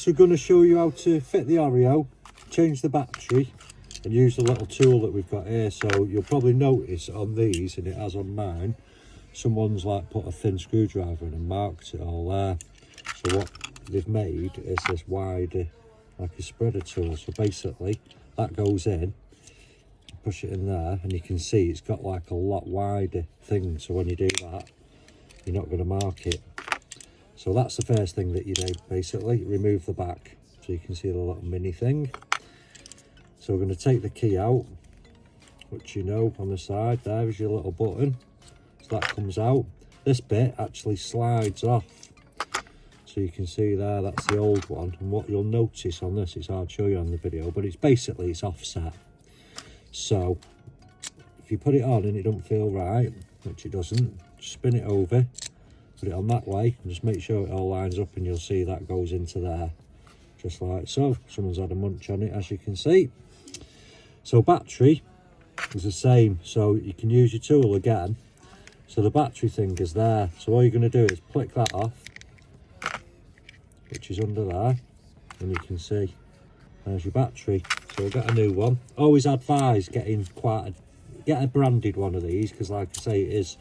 we're going to show you how to fit the Oreo, change the battery and use the little tool that we've got here. So you'll probably notice on these, and it has on mine, someone's like put a thin screwdriver in and marked it all there. So what they've made is this wider, like a spreader tool. So basically that goes in, push it in there, and you can see it's got like a lot wider thing. So when you do that, you're not going to mark it. So that's the first thing that you do, basically. Remove the back so you can see the little mini thing. So we're going to take the key out, which you know on the side there is your little button. So that comes out. This bit actually slides off. So you can see there, that's the old one. And what you'll notice on this, it's hard to show you on the video, but it's basically, it's offset. So if you put it on and it don't feel right, which it doesn't, just spin it over, put it on that way, and just make sure it all lines up, and you'll see that goes into there, just like so. Someone's had a munch on it, as you can see. So battery is the same, so you can use your tool again. So the battery thing is there, so all you're going to do is flick that off, which is under there, and you can see there's your battery. So we'll get a new one. Always advise getting get a branded one of these, because like I say, it is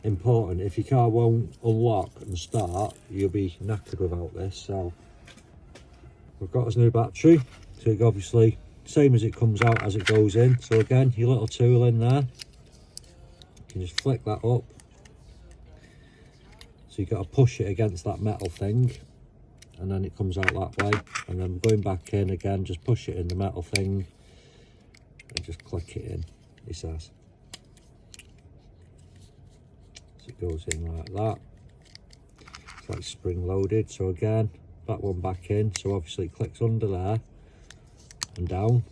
important. If your car won't unlock and start, you'll be knackered without this. So we've got this new battery, so it obviously same as it comes out as it goes in. So again, your little tool in there, you can just flick that up. So you've got to push it against that metal thing, and then it comes out that way. And then going back in again, just push it in the metal thing and just click it in, it says. So it goes in like that. It's like spring loaded. So again, that one back in. So obviously it clicks under there and down.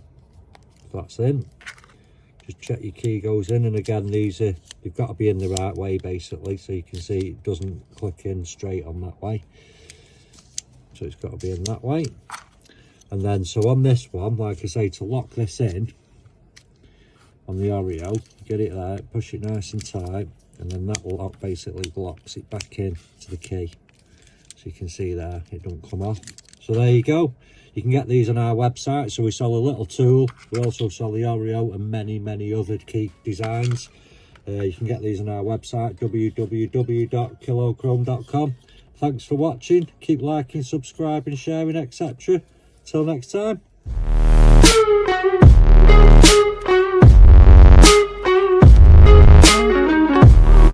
So that's in. Just check your key goes in, and again, these are, they've got to be in the right way basically, so you can see it doesn't click in straight on that way. So it's got to be in that way. And then so on this one, like I say, to lock this in on the Oreo, get it there, push it nice and tight, and then that lock basically locks it back in to the key. So you can see there, it don't come off. So there you go. You can get these on our website. So we sell a little tool, we also sell the Oreo and many other key designs. You can get these on our website, www.kilochrome.com. Thanks for watching. Keep liking, subscribing, sharing, etc. Till next time.